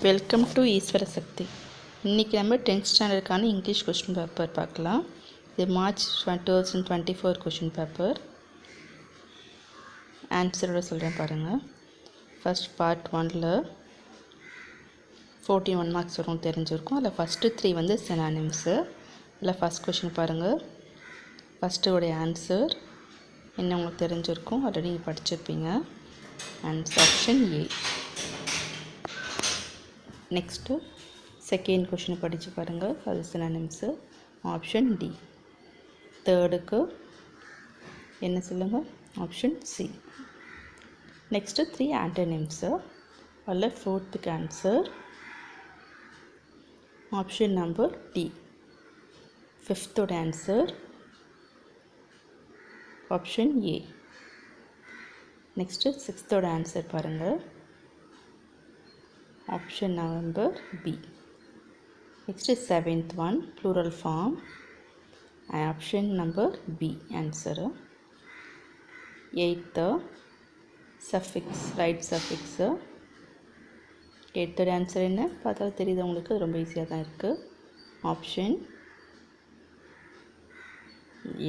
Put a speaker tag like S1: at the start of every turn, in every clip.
S1: Welcome to ஈஸ்வர சக்தி. இன்றைக்கி நம்ம 10th ஸ்டாண்டர்டுக்கான இங்கிலீஷ் கொஷின் பேப்பர் பார்க்கலாம். இது மார்ச் 2024 கொஷின் பேப்பர். ஆன்சரோட சொல்கிறேன் பாருங்கள். ஃபஸ்ட் பார்ட் 1ல் 14 மார்க்ஸ் வரும் தெரிஞ்சிருக்கும். அதில் ஃபஸ்ட்டு 3 வந்து சினானிம்ஸு. அதில் ஃபஸ்ட் கொஷின் பாருங்கள். ஃபஸ்ட்டு உடைய ஆன்சர் என்ன உங்களுக்கு தெரிஞ்சிருக்கும், ஆல்ரெடி நீங்கள் படிச்சிருப்பீங்க. Answer option A. Next second question படித்து பாருங்கள். அது சினானிம்ஸு ஆப்ஷன் டி. தேர்டுக்கு என்ன சொல்லுங்கள், ஆப்ஷன் சி. Next 3 antonyms. அதில் ஃபோர்த்துக்கு ஆன்சர் ஆப்ஷன் நம்பர் டி. ஃபிஃப்த்தோட ஆன்சர் ஆப்ஷன் ஏ. நெக்ஸ்ட்டு சிக்ஸ்த்தோட ஆன்சர் பாருங்கள், option number B. Next is 7th one, plural form, option number B answer. 8th suffix, right suffix. 8th answer என்ன பார்த்தா தெரியுது உங்களுக்கு, ரொம்ப ஈஸியாக தான் இருக்குது. Option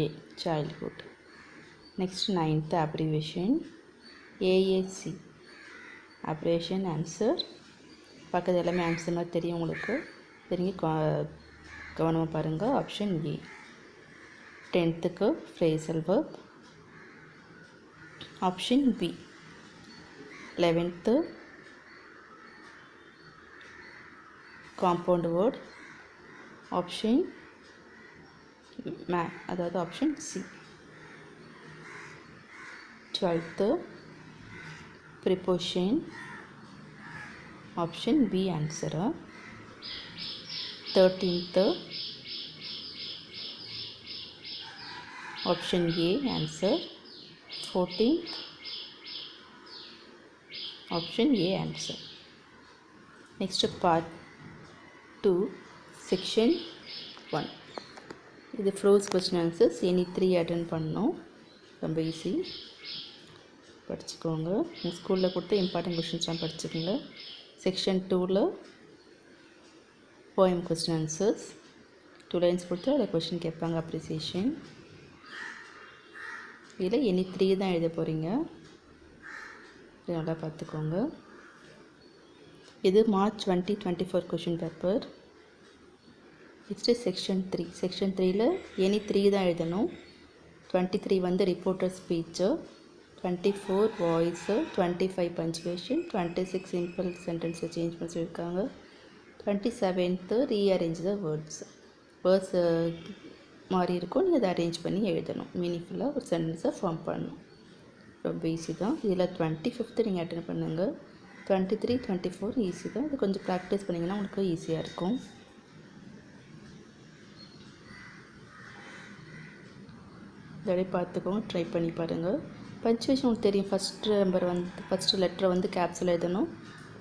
S1: A, childhood. Next 9th abbreviation, AAC, abbreviation answer. பக்கத்து எல்லாமே ஆன்சர் மாதிரி தெரியும் உங்களுக்கு, தெரிஞ்சு கவனமாக பாருங்கள். Option A. 10th phrasal verb, option B. 11th compound word, option அதாவது option C. 12th preposition, option B answer. 13th option A answer. 14th option A answer. Next part 2 section 1. இது froze question answers. Any 3 attend பண்ணணும், ரொம்ப easy, படிச்சுக்கோங்க. உங்கள் ஸ்கூலில் கொடுத்த important கொஷின்ஸ்லாம் படிச்சுக்கோங்க. Section 2ல் போயம் கொஸ்டின் ஆன்சர்ஸ் 2 லைன்ஸ் கொடுத்து அதில் கொஷின் கேட்பாங்க, அப்ரிசியேஷன். இதில் எனி 3 தான் எழுத போகிறீங்க, இது நல்லா பார்த்துக்கோங்க. இது March 2024 question paper. Next section 3. Section 3ல் எனி 3 தான் எழுதணும். 23 வந்து reporter speech, 24 voice, 25 punctuation, 26 simple சென்டென்ஸை சேஞ்ச் பண்ணி சொல்லியிருக்காங்க. 27th rearrange the words. Words மாறி இருக்கும், நீங்கள் அதை அரேஞ்ச் பண்ணி எழுதணும், மீனிங்ஃபுல்லாக ஒரு சென்டென்ஸை ஃபார்ம் பண்ணணும். ரொம்ப ஈஸி தான். இதில் 25th நீங்கள் அட்டென்ட் பண்ணுங்கள். 23, 24 ஈஸி தான். இது கொஞ்சம் ப்ராக்டிஸ் பண்ணிங்கன்னா உங்களுக்கு ஈஸியாக இருக்கும். இதோடய பார்த்துக்கோங்க, ட்ரை பண்ணி பாருங்கள். பஞ்சுவேஷன் உங்களுக்கு தெரியும். ஃபஸ்ட்டு நம்பர் வந்து ஃபஸ்ட்டு லெட்டரை வந்து கேப்ஸில் எழுதணும்,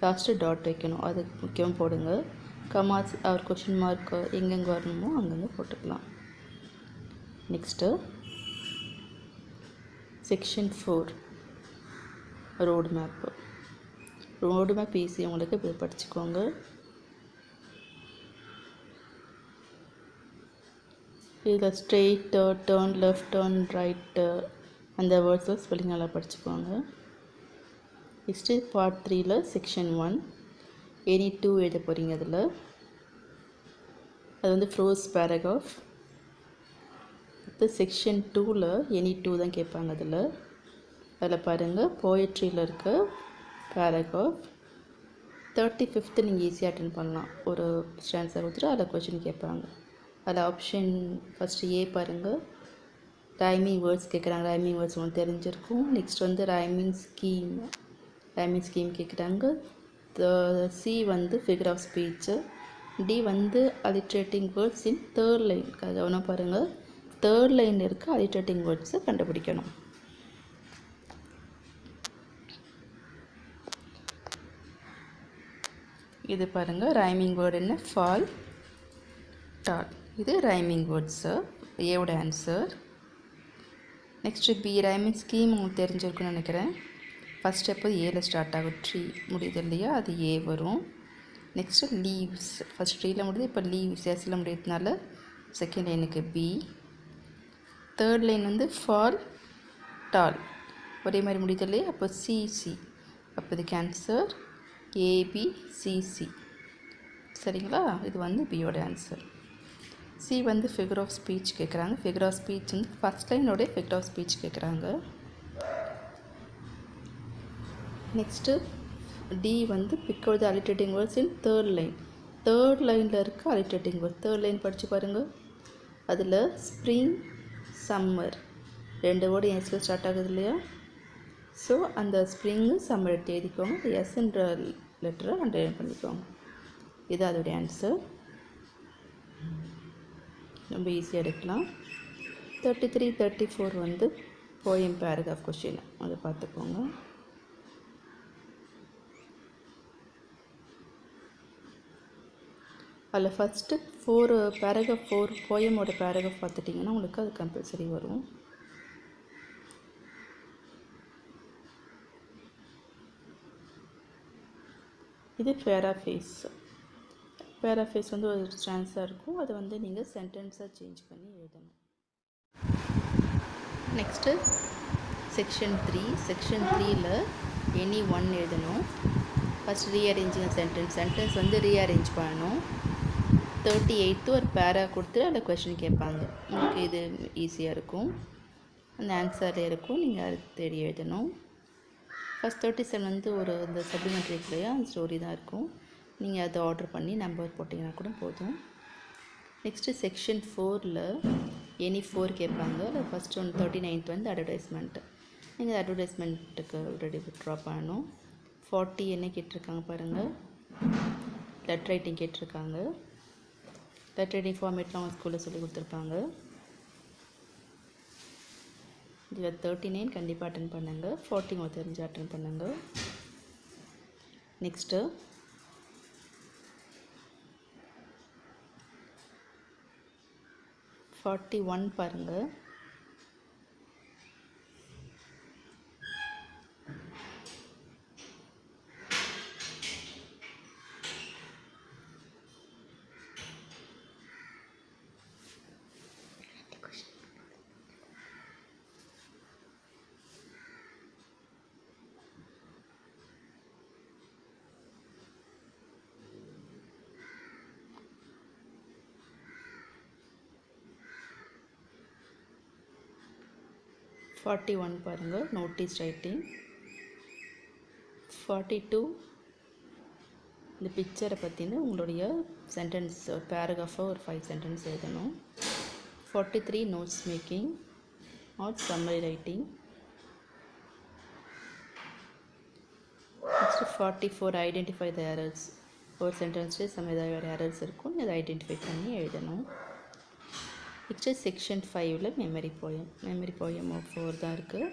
S1: லாஸ்ட்டு டாட் வைக்கணும், அது முக்கியமாக போடுங்க. கமாஸ் அவர் கொஷின் மார்க் எங்கெங்கே வரணுமோ அங்கங்கே போட்டுக்கலாம். Next section 4 road map. Road map easy உங்களுக்கு, இப்போ படிச்சுக்கோங்க. இதில் straight, turn left, turn right, அந்த வேர்ட்ஸில் ஸ்பெல்லிங் நல்லா படிச்சுக்கோங்க. நெக்ஸ்ட்டு பார்ட் 3ல் செக்ஷன் 1 எனி 2 எழுத போகிறீங்க. அதில் அது வந்து ஃப்ரோஸ் பேராகிராஃப். செக்ஷன் 2ல் எனி 2 தான் கேட்பாங்க. அதில் பாருங்கள், போயட்ரியில் இருக்க பேராகிராஃப். 35th நீங்கள் ஈஸியாக அட்டென்ட் பண்ணலாம். ஒரு ஸ்டான்ஸை கொடுத்துட்டு அதில் கொஷின் கேட்பாங்க. அதில் ஆப்ஷன் ஃபஸ்ட்டு ஏ பாருங்கள், ரைமிங் வேர்ட்ஸ் கேட்குறாங்க. ரைமிங் வேர்ட்ஸ் உங்களுக்கு தெரிஞ்சிருக்கும். நெக்ஸ்ட் வந்து ரைமிங் ஸ்கீம் கேட்குறாங்க. சி வந்து ஃபிகர் ஆஃப் ஸ்பீச்சு. டி வந்து அலிட்ரேட்டிங் வேர்ட்ஸ் இன் தேர்ட் லைன். கவனம் பாருங்கள், தேர்ட் லைன் இருக்க அலிட்ரேட்டிங் வேர்ட்ஸை கண்டுபிடிக்கணும். இது பாருங்கள், ரைமிங் வேர்டு என்ன, ஃபால், டாட். இது ரைமிங் வேர்ட்ஸு, ஏவோட answer. Next B, rhyming scheme உங்களுக்கு தெரிஞ்சிருக்குன்னு நினைக்கிறேன். ஃபஸ்ட் ஸ்டெப்பு ஏல ஸ்டார்ட் ஆகும், ட்ரீ முடியுது இல்லையா, அது ஏ வரும். Next leaves. ஃபஸ்ட் ட்ரீயில் முடியுது, இப்போ லீவ்ஸ் எஸ்ஸில் முடியறதுனால செகண்ட் லைனுக்கு பி. தேர்ட் லைன் வந்து ஃபால் டால் ஒரே மாதிரி முடியுது இல்லையா, அப்போ சிசி. அப்போ இதுக்கு ஆன்சர் ஏபிசிசி. சரிங்களா, இது வந்து பியோட ஆன்சர். சி வந்து ஃபிகர் ஆஃப் ஸ்பீச் கேட்குறாங்க. ஃபிகர் ஆஃப் ஸ்பீச் வந்து ஃபஸ்ட் லைனோடைய ஃபிகர் ஆஃப் ஸ்பீச் கேட்குறாங்க. நெக்ஸ்ட்டு டி வந்து pick out the alliterating words in third line. Third லைனில் இருக்க அலிட்டரேட்டிங் வேர்ட் தேர்ட் லைன் படித்து பாருங்கள். அதில் ஸ்ப்ரிங், சம்மர் ரெண்டு வேர்டு எஸ்ல ஸ்டார்ட் ஆகுது இல்லையா, ஸோ அந்த ஸ்ப்ரிங்கு சம்மர் எடுத்து எழுதிக்கோங்க. எஸ்ன்ற லெட்டரை அண்டர்லைன் பண்ணிக்கோங்க. இது அதோடைய ஆன்சர். ரொம்ப ஈஸியாக எடுக்கலாம். 33, 34 வந்து போயம் பேராகிராஃப் கொஷின், அதை பார்த்துக்கோங்க. அதில் ஃபஸ்ட்டு 4 பேராகிராஃப் 4 போயமோட பேராகிராஃப் பார்த்துட்டிங்கன்னா உங்களுக்கு அது கம்பல்சரி வரும். இது பேராஃபேஸ். பேராஃபேஸ் வந்து ஒரு ஸ்டான்ஸாக இருக்கும், அதை வந்து நீங்கள் சென்டென்ஸாக சேஞ்ச் பண்ணி எழுதணும். Next section 3. செக்ஷன் 3ல் எனி ஒன் எழுதணும். ஃபஸ்ட் ரீஅரேஞ்சிங் சென்டென்ஸ் வந்து ரீஅரேஞ்ச் பண்ணணும். 38 ஒரு பேரா கொடுத்து அதில் கொஷின் கேட்பாங்க. உங்களுக்கு இது ஈஸியாக இருக்கும், அந்த ஆன்சரில் இருக்கும், நீங்கள் அது தேடி எழுதணும். ஃபஸ்ட் 37 வந்து ஒரு இந்த சப்ளிமெண்ட்ரி இருக்கு இல்லையா, அந்த ஸ்டோரி தான் இருக்கும். நீங்கள் அதை ஆர்டர் பண்ணி நம்பர் போட்டிங்கன்னா கூட போதும். நெக்ஸ்ட்டு செக்ஷன் 4ல் எனி 4 கேட்பாங்க. அதில் ஃபஸ்ட்டு ஒன்று 39th வந்து அட்வர்டைஸ்மெண்ட்டு. நீங்கள் அட்வர்டைஸ்மெண்ட்டுக்கு ரெடி ட்ரா பண்ணணும். 40 என்ன கேட்டிருக்காங்க பாருங்கள், லெட்டர் ரைட்டிங் கேட்டிருக்காங்க. லெட்டர் ரைட்டிங் ஃபார்மேட்லாம் அவங்க ஸ்கூலில் சொல்லி கொடுத்துருப்பாங்க. இதில் 39 கண்டிப்பாக அட்டன் பண்ணுங்க. 40 உங்களுக்கு தெரிஞ்சு அட்டன் பண்ணுங்க. நெக்ஸ்ட்டு 41 பாருங்கள். பாருங்கள், நோட்டீஸ் ரைட்டிங். 42 இந்த பிக்சரை பற்றின உங்களுடைய சென்டென்ஸ் பேராகிராஃபாக ஒரு 5 சென்டென்ஸ் எழுதணும். 43 notes making or summary writing. Next 44 identify the errors. ஒரு சென்டென்ஸ்லேயே ஏதாவது எரர்ஸ் இருக்கும், அதை ஐடென்டிஃபை பண்ணி எழுதணும். நெக்ஸ்ட்டு செக்ஷன் 5ல் மெமரி போயம் 4 தான் இருக்குது,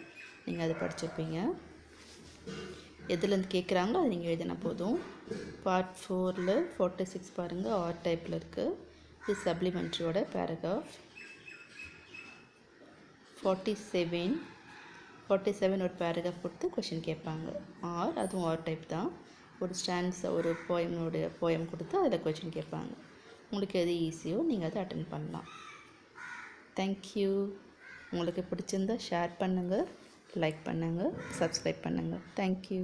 S1: நீங்கள் அதை படிச்சிருப்பீங்க. எதுலேருந்து கேட்குறாங்களோ அது நீங்கள் எழுதினா போதும். பார்ட் 4ல் 46 பாருங்கள், ஆர் டைப்பில் இருக்குது. இது சப்ளிமெண்ட்ரியோட பேராகிராஃப். 47 ஒரு பேராகிராஃப் கொடுத்து கொஷின் கேட்பாங்க. அதுவும் ஆர் டைப் தான். ஒரு ஸ்டான்ஸ் ஒரு போயம் கொடுத்து அதில் கொஷின் கேட்பாங்க. உங்களுக்கு எது ஈஸியோ நீங்கள் அதை அட்டென்ட் பண்ணலாம். தேங்க்யூ. உங்களுக்கு பிடிச்சிருந்தா ஷேர் பண்ணுங்கள், லைக் பண்ணுங்கள், சப்ஸ்கிரைப் பண்ணுங்கள். தேங்க்யூ.